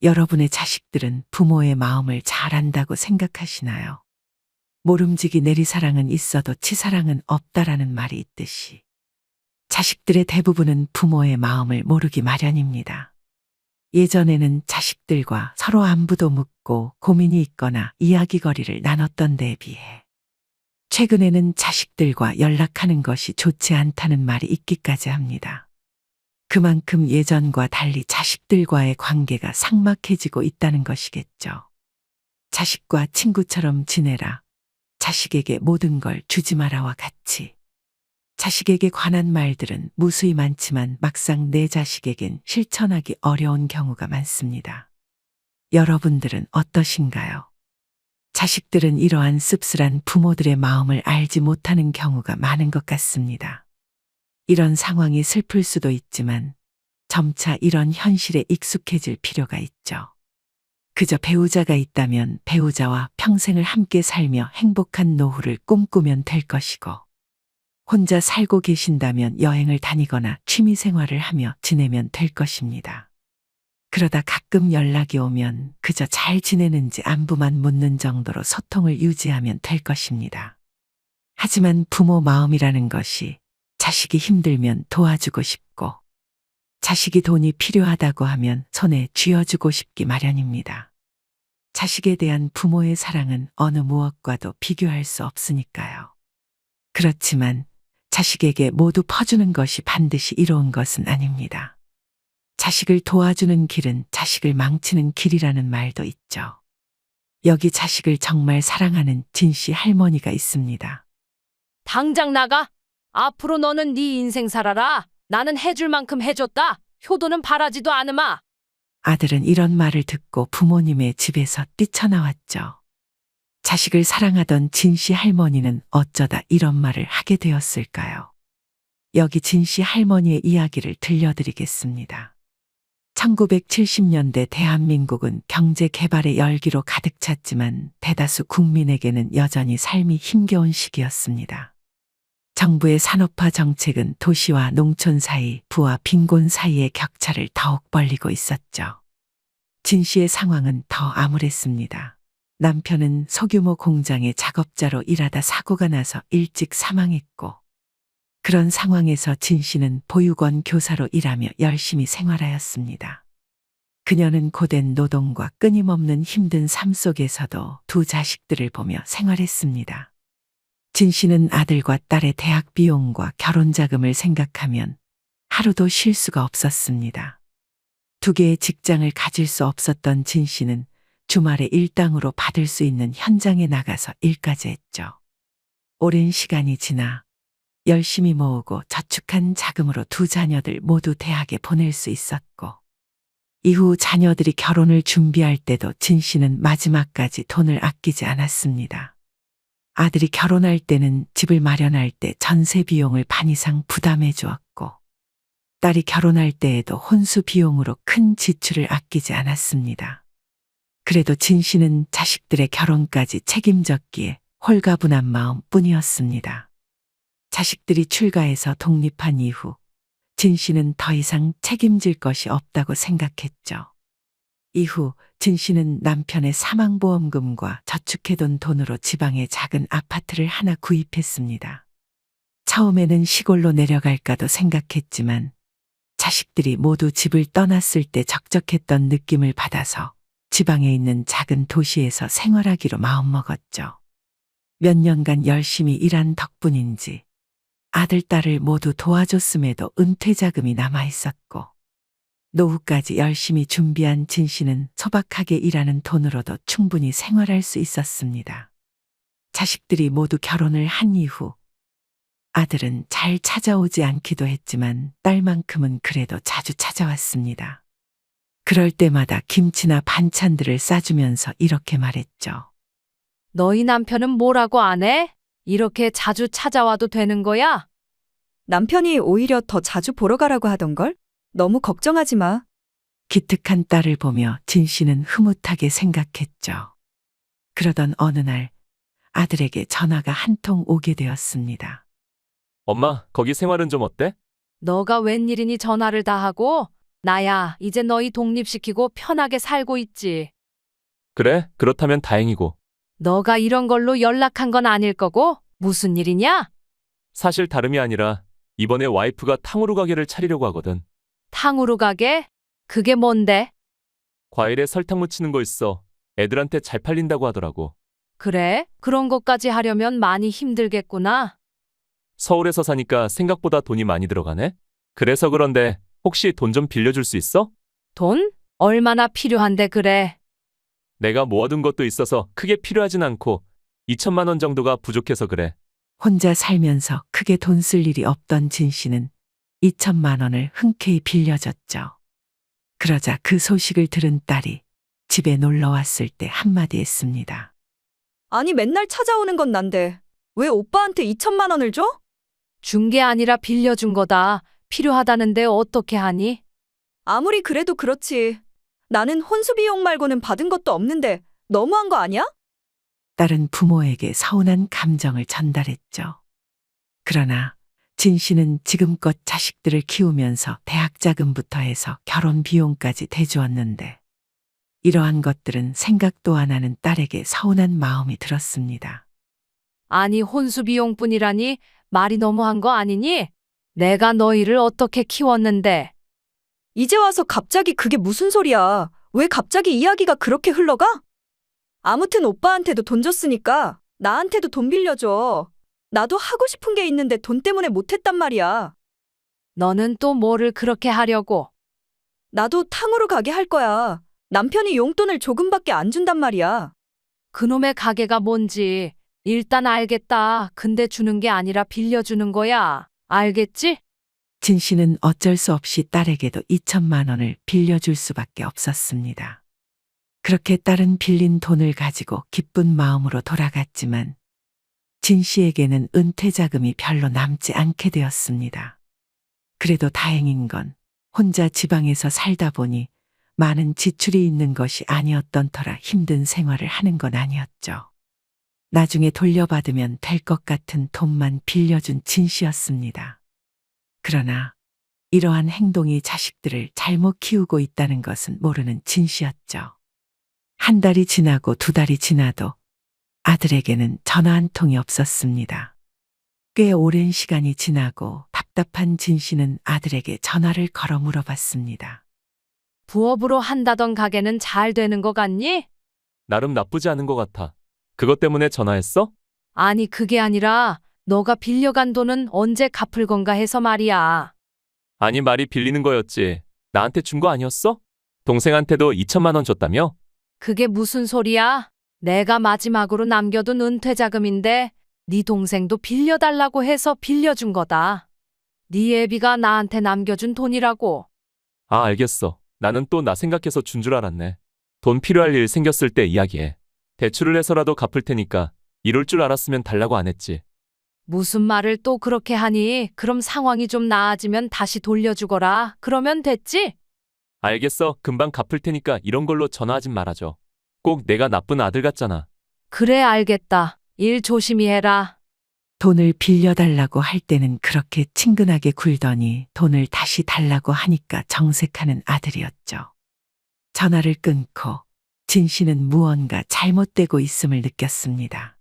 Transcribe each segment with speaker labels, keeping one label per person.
Speaker 1: 여러분의 자식들은 부모의 마음을 잘 안다고 생각하시나요? 모름지기 내리사랑은 있어도 치사랑은 없다라는 말이 있듯이 자식들의 대부분은 부모의 마음을 모르기 마련입니다. 예전에는 자식들과 서로 안부도 묻고 고민이 있거나 이야기거리를 나눴던 데에 비해 최근에는 자식들과 연락하는 것이 좋지 않다는 말이 있기까지 합니다. 그만큼 예전과 달리 자식들과의 관계가 삭막해지고 있다는 것이겠죠. 자식과 친구처럼 지내라. 자식에게 모든 걸 주지 마라와 같이. 자식에게 관한 말들은 무수히 많지만 막상 내 자식에겐 실천하기 어려운 경우가 많습니다. 여러분들은 어떠신가요? 자식들은 이러한 씁쓸한 부모들의 마음을 알지 못하는 경우가 많은 것 같습니다. 이런 상황이 슬플 수도 있지만 점차 이런 현실에 익숙해질 필요가 있죠. 그저 배우자가 있다면 배우자와 평생을 함께 살며 행복한 노후를 꿈꾸면 될 것이고, 혼자 살고 계신다면 여행을 다니거나 취미 생활을 하며 지내면 될 것입니다. 그러다 가끔 연락이 오면 그저 잘 지내는지 안부만 묻는 정도로 소통을 유지하면 될 것입니다. 하지만 부모 마음이라는 것이 자식이 힘들면 도와주고 싶고, 자식이 돈이 필요하다고 하면 손에 쥐어주고 싶기 마련입니다. 자식에 대한 부모의 사랑은 어느 무엇과도 비교할 수 없으니까요. 그렇지만 자식에게 모두 퍼주는 것이 반드시 이로운 것은 아닙니다. 자식을 도와주는 길은 자식을 망치는 길이라는 말도 있죠. 여기 자식을 정말 사랑하는 진씨 할머니가 있습니다.
Speaker 2: 당장 나가. 앞으로 너는 네 인생 살아라. 나는 해줄 만큼 해줬다. 효도는 바라지도 않으마.
Speaker 1: 아들은 이런 말을 듣고 부모님의 집에서 뛰쳐나왔죠. 자식을 사랑하던 진씨 할머니는 어쩌다 이런 말을 하게 되었을까요? 여기 진씨 할머니의 이야기를 들려드리겠습니다. 1970년대 대한민국은 경제 개발의 열기로 가득 찼지만 대다수 국민에게는 여전히 삶이 힘겨운 시기였습니다. 정부의 산업화 정책은 도시와 농촌 사이, 부와 빈곤 사이의 격차를 더욱 벌리고 있었죠. 진 씨의 상황은 더 암울했습니다. 남편은 소규모 공장의 작업자로 일하다 사고가 나서 일찍 사망했고, 그런 상황에서 진 씨는 보육원 교사로 일하며 열심히 생활하였습니다. 그녀는 고된 노동과 끊임없는 힘든 삶 속에서도 두 자식들을 보며 생활했습니다. 진 씨는 아들과 딸의 대학 비용과 결혼 자금을 생각하면 하루도 쉴 수가 없었습니다. 두 개의 직장을 가질 수 없었던 진 씨는 주말에 일당으로 받을 수 있는 현장에 나가서 일까지 했죠. 오랜 시간이 지나 열심히 모으고 저축한 자금으로 두 자녀들 모두 대학에 보낼 수 있었고, 이후 자녀들이 결혼을 준비할 때도 진 씨는 마지막까지 돈을 아끼지 않았습니다. 아들이 결혼할 때는 집을 마련할 때 전세 비용을 반 이상 부담해 주었고, 딸이 결혼할 때에도 혼수 비용으로 큰 지출을 아끼지 않았습니다. 그래도 진 씨는 자식들의 결혼까지 책임졌기에 홀가분한 마음뿐이었습니다. 자식들이 출가해서 독립한 이후 진 씨는 더 이상 책임질 것이 없다고 생각했죠. 이후 진 씨는 남편의 사망보험금과 저축해둔 돈으로 지방에 작은 아파트를 하나 구입했습니다. 처음에는 시골로 내려갈까도 생각했지만 자식들이 모두 집을 떠났을 때 적적했던 느낌을 받아서 지방에 있는 작은 도시에서 생활하기로 마음먹었죠. 몇 년간 열심히 일한 덕분인지 아들, 딸을 모두 도와줬음에도 은퇴 자금이 남아있었고, 노후까지 열심히 준비한 진 씨는 소박하게 일하는 돈으로도 충분히 생활할 수 있었습니다. 자식들이 모두 결혼을 한 이후 아들은 잘 찾아오지 않기도 했지만 딸만큼은 그래도 자주 찾아왔습니다. 그럴 때마다 김치나 반찬들을 싸주면서 이렇게 말했죠.
Speaker 2: 너희 남편은 뭐라고 안 해? 이렇게 자주 찾아와도 되는 거야?
Speaker 3: 남편이 오히려 더 자주 보러 가라고 하던걸? 너무 걱정하지 마.
Speaker 1: 기특한 딸을 보며 진 씨는 흐뭇하게 생각했죠. 그러던 어느 날 아들에게 전화가 한 통 오게 되었습니다.
Speaker 4: 엄마, 거기 생활은 좀 어때?
Speaker 2: 너가 웬일이니 전화를 다 하고? 나야, 이제 너희 독립시키고 편하게 살고 있지.
Speaker 4: 그래? 그렇다면 다행이고.
Speaker 2: 너가 이런 걸로 연락한 건 아닐 거고, 무슨 일이냐?
Speaker 4: 사실 다름이 아니라 이번에 와이프가 탕후루 가게를 차리려고 하거든.
Speaker 2: 탕후루 가게? 그게 뭔데?
Speaker 4: 과일에 설탕 묻히는 거 있어. 애들한테 잘 팔린다고 하더라고.
Speaker 2: 그래? 그런 것까지 하려면 많이 힘들겠구나.
Speaker 4: 서울에서 사니까 생각보다 돈이 많이 들어가네? 그래서 그런데 혹시 돈 좀 빌려줄 수 있어?
Speaker 2: 돈? 얼마나 필요한데 그래?
Speaker 4: 내가 모아둔 것도 있어서 크게 필요하진 않고 2천만 원 정도가 부족해서 그래.
Speaker 1: 혼자 살면서 크게 돈 쓸 일이 없던 진 씨는 2천만 원을 흔쾌히 빌려줬죠. 그러자 그 소식을 들은 딸이 집에 놀러 왔을 때 한마디 했습니다.
Speaker 3: 아니, 맨날 찾아오는 건 난데 왜 오빠한테 2천만 원을 줘?
Speaker 2: 준 게 아니라 빌려준 거다. 필요하다는데 어떻게 하니?
Speaker 3: 아무리 그래도 그렇지. 나는 혼수 비용 말고는 받은 것도 없는데 너무한 거 아니야?
Speaker 1: 딸은 부모에게 서운한 감정을 전달했죠. 그러나 진 씨는 지금껏 자식들을 키우면서 대학 자금부터 해서 결혼 비용까지 대주었는데 이러한 것들은 생각도 안 하는 딸에게 서운한 마음이 들었습니다.
Speaker 2: 아니, 혼수 비용뿐이라니 말이 너무한 거 아니니? 내가 너희를 어떻게 키웠는데?
Speaker 3: 이제 와서 갑자기 그게 무슨 소리야? 왜 갑자기 이야기가 그렇게 흘러가? 아무튼 오빠한테도 돈 줬으니까 나한테도 돈 빌려줘. 나도 하고 싶은 게 있는데 돈 때문에 못했단 말이야.
Speaker 2: 너는 또 뭐를 그렇게 하려고?
Speaker 3: 나도 탕후루 가게 할 거야. 남편이 용돈을 조금밖에 안 준단 말이야.
Speaker 2: 그놈의 가게가 뭔지 일단 알겠다. 근데 주는 게 아니라 빌려주는 거야. 알겠지?
Speaker 1: 진 씨는 어쩔 수 없이 딸에게도 2천만 원을 빌려줄 수밖에 없었습니다. 그렇게 딸은 빌린 돈을 가지고 기쁜 마음으로 돌아갔지만 진 씨에게는 은퇴 자금이 별로 남지 않게 되었습니다. 그래도 다행인 건 혼자 지방에서 살다 보니 많은 지출이 있는 것이 아니었던 터라 힘든 생활을 하는 건 아니었죠. 나중에 돌려받으면 될 것 같은 돈만 빌려준 진 씨였습니다. 그러나 이러한 행동이 자식들을 잘못 키우고 있다는 것은 모르는 진 씨였죠. 한 달이 지나고 두 달이 지나도 아들에게는 전화 한 통이 없었습니다. 꽤 오랜 시간이 지나고 답답한 진 씨는 아들에게 전화를 걸어 물어봤습니다.
Speaker 2: 부업으로 한다던 가게는 잘 되는 거 같니?
Speaker 4: 나름 나쁘지 않은 것 같아. 그것 때문에 전화했어?
Speaker 2: 아니, 그게 아니라 너가 빌려간 돈은 언제 갚을 건가 해서 말이야.
Speaker 4: 아니 말이 빌리는 거였지. 나한테 준 거 아니었어? 동생한테도 2천만 원 줬다며?
Speaker 2: 그게 무슨 소리야? 내가 마지막으로 남겨둔 은퇴 자금인데 네 동생도 빌려달라고 해서 빌려준 거다. 네 애비가 나한테 남겨준 돈이라고.
Speaker 4: 아 알겠어. 나는 또 나 생각해서 준 줄 알았네. 돈 필요할 일 생겼을 때 이야기해. 대출을 해서라도 갚을 테니까 이럴 줄 알았으면 달라고 안 했지.
Speaker 2: 무슨 말을 또 그렇게 하니? 그럼 상황이 좀 나아지면 다시 돌려주거라. 그러면 됐지?
Speaker 4: 알겠어. 금방 갚을 테니까 이런 걸로 전화하진 말아줘. 꼭 내가 나쁜 아들 같잖아.
Speaker 2: 그래, 알겠다. 일 조심히 해라.
Speaker 1: 돈을 빌려달라고 할 때는 그렇게 친근하게 굴더니 돈을 다시 달라고 하니까 정색하는 아들이었죠. 전화를 끊고 진 씨는 무언가 잘못되고 있음을 느꼈습니다.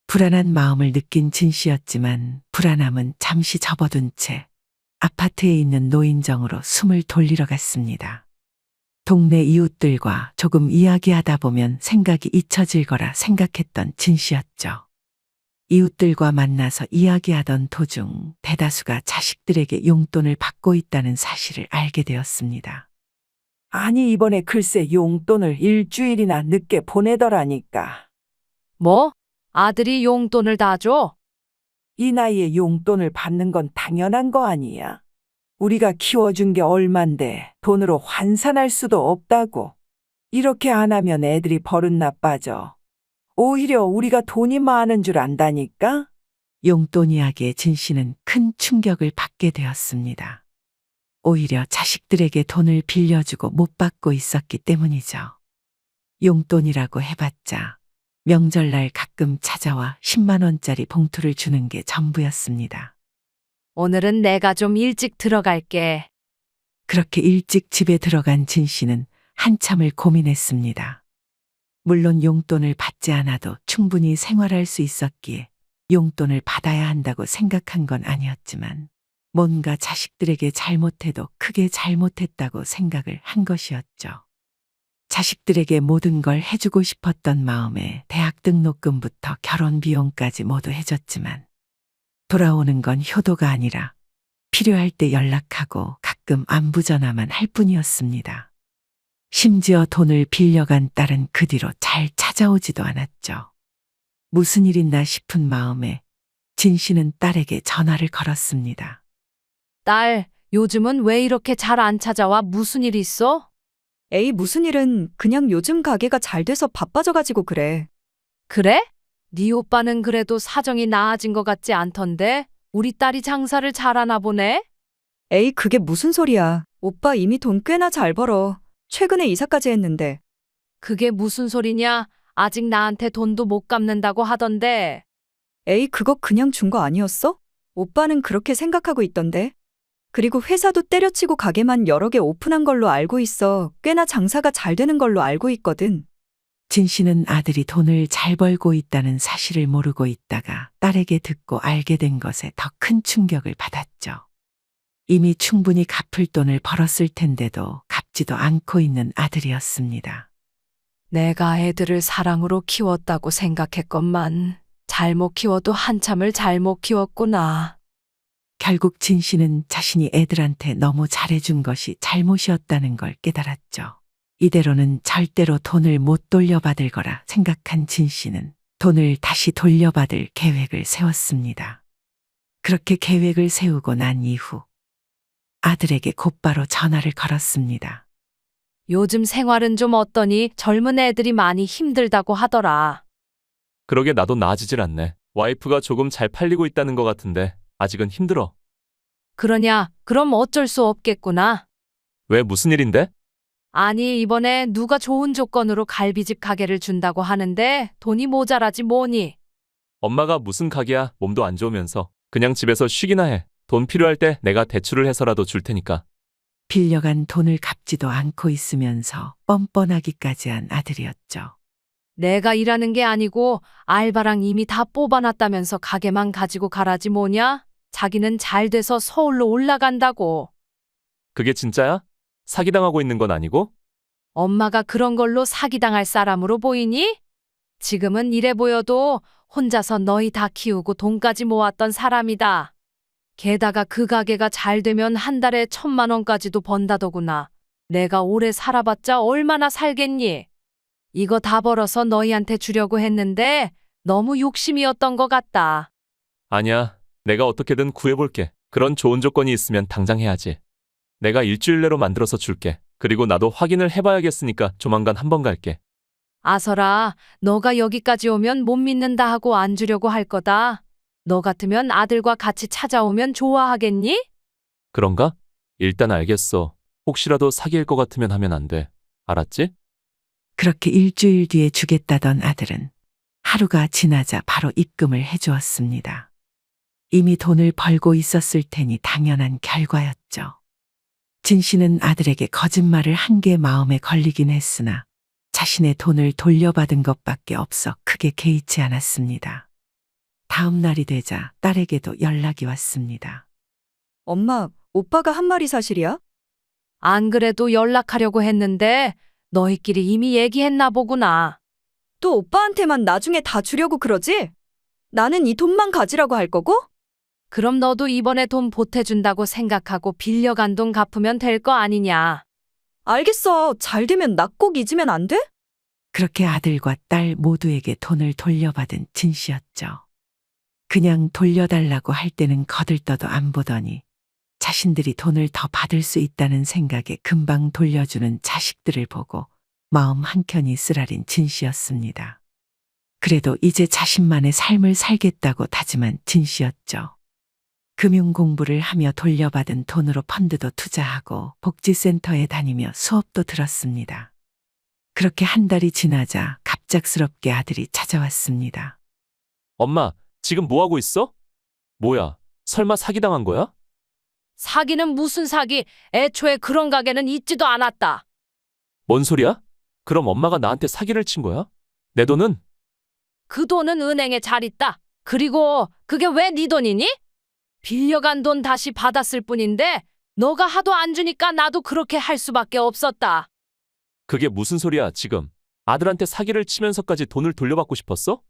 Speaker 1: 불안한 마음을 느낀 진 씨였지만 불안함은 잠시 접어둔 채 아파트에 있는 노인정으로 숨을 돌리러 갔습니다. 동네 이웃들과 조금 이야기하다 보면 생각이 잊혀질 거라 생각했던 진 씨였죠. 이웃들과 만나서 이야기하던 도중 대다수가 자식들에게 용돈을 받고 있다는 사실을 알게 되었습니다.
Speaker 5: 아니, 이번에 글쎄 용돈을 일주일이나 늦게 보내더라니까.
Speaker 2: 뭐? 아들이 용돈을 다 줘?
Speaker 5: 이 나이에 용돈을 받는 건 당연한 거 아니야. 우리가 키워준 게 얼만데 돈으로 환산할 수도 없다고. 이렇게 안 하면 애들이 버릇 나빠져. 오히려 우리가 돈이 많은 줄 안다니까?
Speaker 1: 용돈 이야기에 진 씨는 큰 충격을 받게 되었습니다. 오히려 자식들에게 돈을 빌려주고 못 받고 있었기 때문이죠. 용돈이라고 해봤자 명절날 가끔 찾아와 10만 원짜리 봉투를 주는 게 전부였습니다.
Speaker 2: 오늘은 내가 좀 일찍 들어갈게.
Speaker 1: 그렇게 일찍 집에 들어간 진 씨는 한참을 고민했습니다. 물론 용돈을 받지 않아도 충분히 생활할 수 있었기에 용돈을 받아야 한다고 생각한 건 아니었지만 뭔가 자식들에게 잘못해도 크게 잘못했다고 생각을 한 것이었죠. 자식들에게 모든 걸 해주고 싶었던 마음에 대학 등록금부터 결혼 비용까지 모두 해줬지만 돌아오는 건 효도가 아니라 필요할 때 연락하고 가끔 안부 전화만 할 뿐이었습니다. 심지어 돈을 빌려간 딸은 그 뒤로 잘 찾아오지도 않았죠. 무슨 일 있나 싶은 마음에 진 씨는 딸에게 전화를 걸었습니다.
Speaker 2: 딸, 요즘은 왜 이렇게 잘 안 찾아와? 무슨 일 있어?
Speaker 3: 에이, 무슨 일은 그냥 요즘 가게가 잘 돼서 바빠져가지고 그래.
Speaker 2: 그래? 네 오빠는 그래도 사정이 나아진 것 같지 않던데? 우리 딸이 장사를 잘하나 보네?
Speaker 3: 에이, 그게 무슨 소리야. 오빠 이미 돈 꽤나 잘 벌어. 최근에 이사까지 했는데.
Speaker 2: 그게 무슨 소리냐? 아직 나한테 돈도 못 갚는다고 하던데.
Speaker 3: 에이, 그거 그냥 준 거 아니었어? 오빠는 그렇게 생각하고 있던데. 그리고 회사도 때려치고 가게만 여러 개 오픈한 걸로 알고 있어. 꽤나 장사가 잘 되는 걸로 알고 있거든.
Speaker 1: 진 씨는 아들이 돈을 잘 벌고 있다는 사실을 모르고 있다가 딸에게 듣고 알게 된 것에 더 큰 충격을 받았죠. 이미 충분히 갚을 돈을 벌었을 텐데도 갚지도 않고 있는 아들이었습니다.
Speaker 2: 내가 애들을 사랑으로 키웠다고 생각했건만 잘못 키워도 한참을 잘못 키웠구나.
Speaker 1: 결국 진 씨는 자신이 애들한테 너무 잘해준 것이 잘못이었다는 걸 깨달았죠. 이대로는 절대로 돈을 못 돌려받을 거라 생각한 진 씨는 돈을 다시 돌려받을 계획을 세웠습니다. 그렇게 계획을 세우고 난 이후 아들에게 곧바로 전화를 걸었습니다.
Speaker 2: 요즘 생활은 좀 어떠니? 젊은 애들이 많이 힘들다고 하더라.
Speaker 4: 그러게 나도 나아지질 않네. 와이프가 조금 잘 팔리고 있다는 것 같은데 아직은 힘들어.
Speaker 2: 그러냐? 그럼 어쩔 수 없겠구나.
Speaker 4: 왜 무슨 일인데?
Speaker 2: 아니, 이번에 누가 좋은 조건으로 갈비집 가게를 준다고 하는데 돈이 모자라지 뭐니?
Speaker 4: 엄마가 무슨 가게야? 몸도 안 좋으면서. 그냥 집에서 쉬기나 해. 돈 필요할 때 내가 대출을 해서라도 줄 테니까.
Speaker 1: 빌려간 돈을 갚지도 않고 있으면서 뻔뻔하기까지 한 아들이었죠.
Speaker 2: 내가 일하는 게 아니고 알바랑 이미 다 뽑아놨다면서 가게만 가지고 가라지 뭐냐? 자기는 잘 돼서 서울로 올라간다고.
Speaker 4: 그게 진짜야? 사기당하고 있는 건 아니고?
Speaker 2: 엄마가 그런 걸로 사기당할 사람으로 보이니? 지금은 이래 보여도 혼자서 너희 다 키우고 돈까지 모았던 사람이다. 게다가 그 가게가 잘 되면 한 달에 1,000만 원까지도 번다더구나. 내가 오래 살아봤자 얼마나 살겠니? 이거 다 벌어서 너희한테 주려고 했는데 너무 욕심이었던 것 같다.
Speaker 4: 아니야. 내가 어떻게든 구해볼게. 그런 좋은 조건이 있으면 당장 해야지. 내가 일주일 내로 만들어서 줄게. 그리고 나도 확인을 해봐야겠으니까 조만간 한번 갈게.
Speaker 2: 아서라, 너가 여기까지 오면 못 믿는다 하고 안 주려고 할 거다. 너 같으면 아들과 같이 찾아오면 좋아하겠니?
Speaker 4: 그런가? 일단 알겠어. 혹시라도 사기일 것 같으면 하면 안 돼. 알았지?
Speaker 1: 그렇게 일주일 뒤에 주겠다던 아들은 하루가 지나자 바로 입금을 해주었습니다. 이미 돈을 벌고 있었을 테니 당연한 결과였죠. 진 씨는 아들에게 거짓말을 한 게 마음에 걸리긴 했으나 자신의 돈을 돌려받은 것밖에 없어 크게 개의치 않았습니다. 다음 날이 되자 딸에게도 연락이 왔습니다.
Speaker 3: 엄마, 오빠가 한 말이 사실이야?
Speaker 2: 안 그래도 연락하려고 했는데 너희끼리 이미 얘기했나 보구나.
Speaker 3: 또 오빠한테만 나중에 다 주려고 그러지? 나는 이 돈만 가지라고 할 거고?
Speaker 2: 그럼 너도 이번에 돈 보태준다고 생각하고 빌려간 돈 갚으면 될 거 아니냐.
Speaker 3: 알겠어. 잘 되면 나 꼭 잊으면 안 돼?
Speaker 1: 그렇게 아들과 딸 모두에게 돈을 돌려받은 진 씨였죠. 그냥 돌려달라고 할 때는 거들떠도 안 보더니 자신들이 돈을 더 받을 수 있다는 생각에 금방 돌려주는 자식들을 보고 마음 한켠이 쓰라린 진 씨였습니다. 그래도 이제 자신만의 삶을 살겠다고 다짐한 진 씨였죠. 금융 공부를 하며 돌려받은 돈으로 펀드도 투자하고 복지센터에 다니며 수업도 들었습니다. 그렇게 한 달이 지나자 갑작스럽게 아들이 찾아왔습니다.
Speaker 4: 엄마, 지금 뭐 하고 있어? 뭐야? 설마 사기당한 거야?
Speaker 2: 사기는 무슨 사기? 애초에 그런 가게는 있지도 않았다.
Speaker 4: 뭔 소리야? 그럼 엄마가 나한테 사기를 친 거야? 내 돈은?
Speaker 2: 그 돈은 은행에 잘 있다. 그리고 그게 왜 네 돈이니? 빌려간 돈 다시 받았을 뿐인데 너가 하도 안 주니까 나도 그렇게 할 수밖에 없었다.
Speaker 4: 그게 무슨 소리야, 지금? 아들한테 사기를 치면서까지 돈을 돌려받고 싶었어?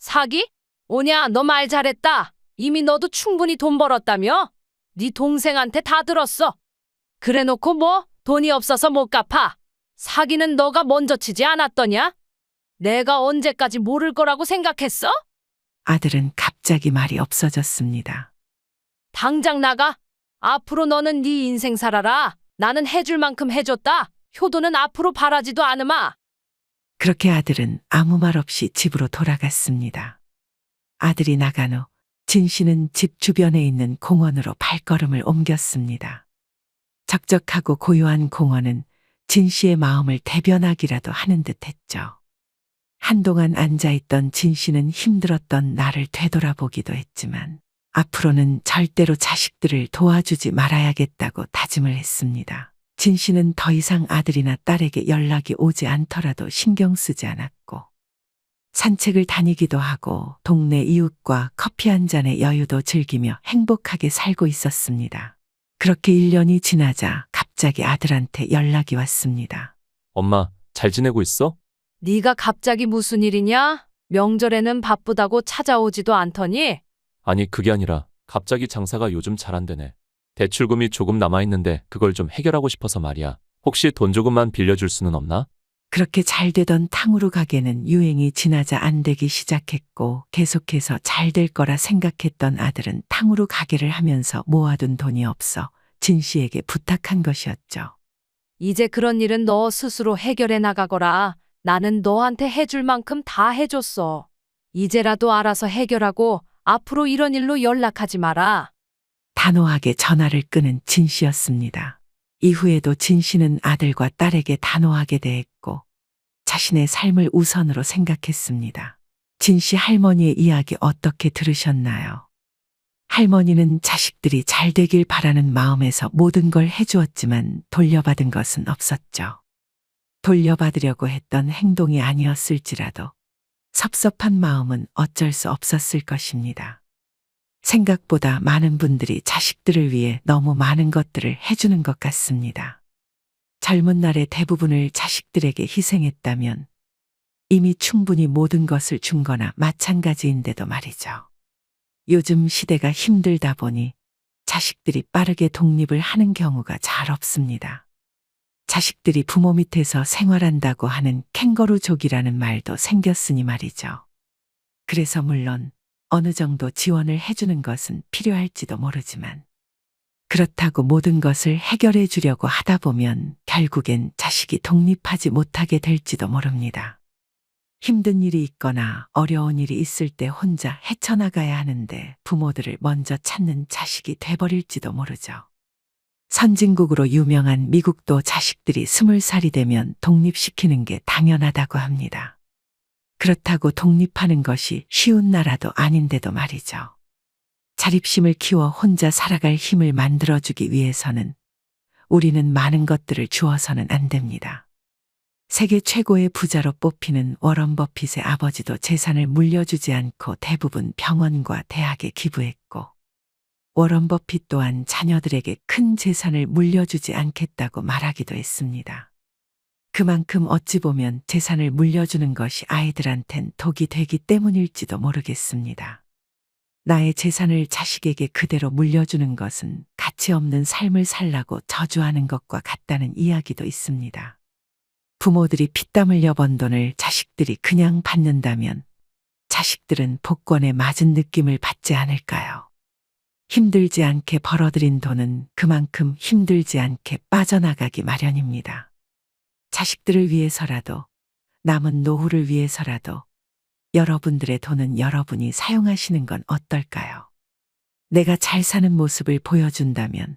Speaker 2: 사기? 오냐, 너 말 잘했다. 이미 너도 충분히 돈 벌었다며? 네 동생한테 다 들었어. 그래놓고 뭐 돈이 없어서 못 갚아. 사기는 너가 먼저 치지 않았더냐? 내가 언제까지 모를 거라고 생각했어?
Speaker 1: 아들은 갑자기 말이 없어졌습니다.
Speaker 2: 당장 나가. 앞으로 너는 네 인생 살아라. 나는 해줄 만큼 해줬다. 효도는 앞으로 바라지도 않으마.
Speaker 1: 그렇게 아들은 아무 말 없이 집으로 돌아갔습니다. 아들이 나간 후 진 씨는 집 주변에 있는 공원으로 발걸음을 옮겼습니다. 적적하고 고요한 공원은 진 씨의 마음을 대변하기라도 하는 듯 했죠. 한동안 앉아있던 진 씨는 힘들었던 나를 되돌아보기도 했지만 앞으로는 절대로 자식들을 도와주지 말아야겠다고 다짐을 했습니다. 진 씨는 더 이상 아들이나 딸에게 연락이 오지 않더라도 신경 쓰지 않았고 산책을 다니기도 하고 동네 이웃과 커피 한 잔의 여유도 즐기며 행복하게 살고 있었습니다. 그렇게 1년이 지나자 갑자기 아들한테 연락이 왔습니다.
Speaker 4: 엄마, 잘 지내고 있어?
Speaker 2: 네가 갑자기 무슨 일이냐? 명절에는 바쁘다고 찾아오지도 않더니?
Speaker 4: 아니, 그게 아니라 갑자기 장사가 요즘 잘 안 되네. 대출금이 조금 남아있는데 그걸 좀 해결하고 싶어서 말이야. 혹시 돈 조금만 빌려줄 수는 없나?
Speaker 1: 그렇게 잘 되던 탕후루 가게는 유행이 지나자 안 되기 시작했고 계속해서 잘 될 거라 생각했던 아들은 탕후루 가게를 하면서 모아둔 돈이 없어 진 씨에게 부탁한 것이었죠.
Speaker 2: 이제 그런 일은 너 스스로 해결해 나가거라. 나는 너한테 해줄 만큼 다 해줬어. 이제라도 알아서 해결하고 앞으로 이런 일로 연락하지 마라.
Speaker 1: 단호하게 전화를 끊은 진 씨였습니다. 이후에도 진 씨는 아들과 딸에게 단호하게 대했고 자신의 삶을 우선으로 생각했습니다. 진 씨 할머니의 이야기 어떻게 들으셨나요? 할머니는 자식들이 잘 되길 바라는 마음에서 모든 걸 해주었지만 돌려받은 것은 없었죠. 돌려받으려고 했던 행동이 아니었을지라도 섭섭한 마음은 어쩔 수 없었을 것입니다. 생각보다 많은 분들이 자식들을 위해 너무 많은 것들을 해주는 것 같습니다. 젊은 날의 대부분을 자식들에게 희생했다면 이미 충분히 모든 것을 준 거나 마찬가지인데도 말이죠. 요즘 시대가 힘들다 보니 자식들이 빠르게 독립을 하는 경우가 잘 없습니다. 자식들이 부모 밑에서 생활한다고 하는 캥거루족이라는 말도 생겼으니 말이죠. 그래서 물론 어느 정도 지원을 해주는 것은 필요할지도 모르지만 그렇다고 모든 것을 해결해 주려고 하다 보면 결국엔 자식이 독립하지 못하게 될지도 모릅니다. 힘든 일이 있거나 어려운 일이 있을 때 혼자 헤쳐나가야 하는데 부모들을 먼저 찾는 자식이 돼버릴지도 모르죠. 선진국으로 유명한 미국도 자식들이 20살이 되면 독립시키는 게 당연하다고 합니다. 그렇다고 독립하는 것이 쉬운 나라도 아닌데도 말이죠. 자립심을 키워 혼자 살아갈 힘을 만들어주기 위해서는 우리는 많은 것들을 주어서는 안 됩니다. 세계 최고의 부자로 뽑히는 워런 버핏의 아버지도 재산을 물려주지 않고 대부분 병원과 대학에 기부했고 워런 버핏 또한 자녀들에게 큰 재산을 물려주지 않겠다고 말하기도 했습니다. 그만큼 어찌 보면 재산을 물려주는 것이 아이들한텐 독이 되기 때문일지도 모르겠습니다. 나의 재산을 자식에게 그대로 물려주는 것은 가치 없는 삶을 살라고 저주하는 것과 같다는 이야기도 있습니다. 부모들이 피땀 흘려 번 돈을 자식들이 그냥 받는다면 자식들은 복권에 맞은 느낌을 받지 않을까요? 힘들지 않게 벌어들인 돈은 그만큼 힘들지 않게 빠져나가기 마련입니다. 자식들을 위해서라도 남은 노후를 위해서라도 여러분들의 돈은 여러분이 사용하시는 건 어떨까요? 내가 잘 사는 모습을 보여준다면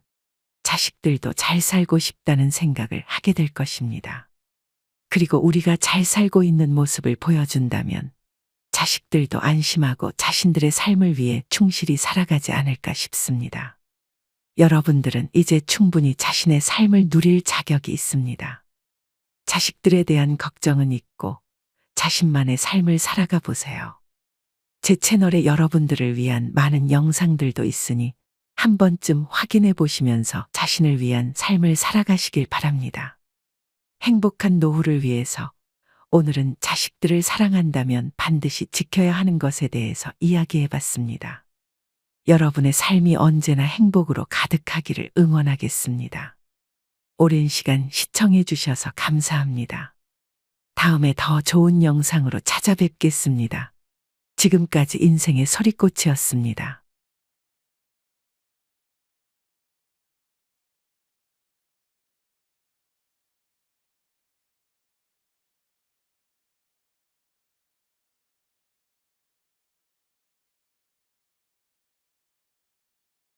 Speaker 1: 자식들도 잘 살고 싶다는 생각을 하게 될 것입니다. 그리고 우리가 잘 살고 있는 모습을 보여준다면 자식들도 안심하고 자신들의 삶을 위해 충실히 살아가지 않을까 싶습니다. 여러분들은 이제 충분히 자신의 삶을 누릴 자격이 있습니다. 자식들에 대한 걱정은 잊고 자신만의 삶을 살아가 보세요. 제 채널에 여러분들을 위한 많은 영상들도 있으니 한 번쯤 확인해 보시면서 자신을 위한 삶을 살아가시길 바랍니다. 행복한 노후를 위해서 오늘은 자식들을 사랑한다면 반드시 지켜야 하는 것에 대해서 이야기해 봤습니다. 여러분의 삶이 언제나 행복으로 가득하기를 응원하겠습니다. 오랜 시간 시청해 주셔서 감사합니다. 다음에 더 좋은 영상으로 찾아뵙겠습니다. 지금까지 인생의 서리꽃이었습니다.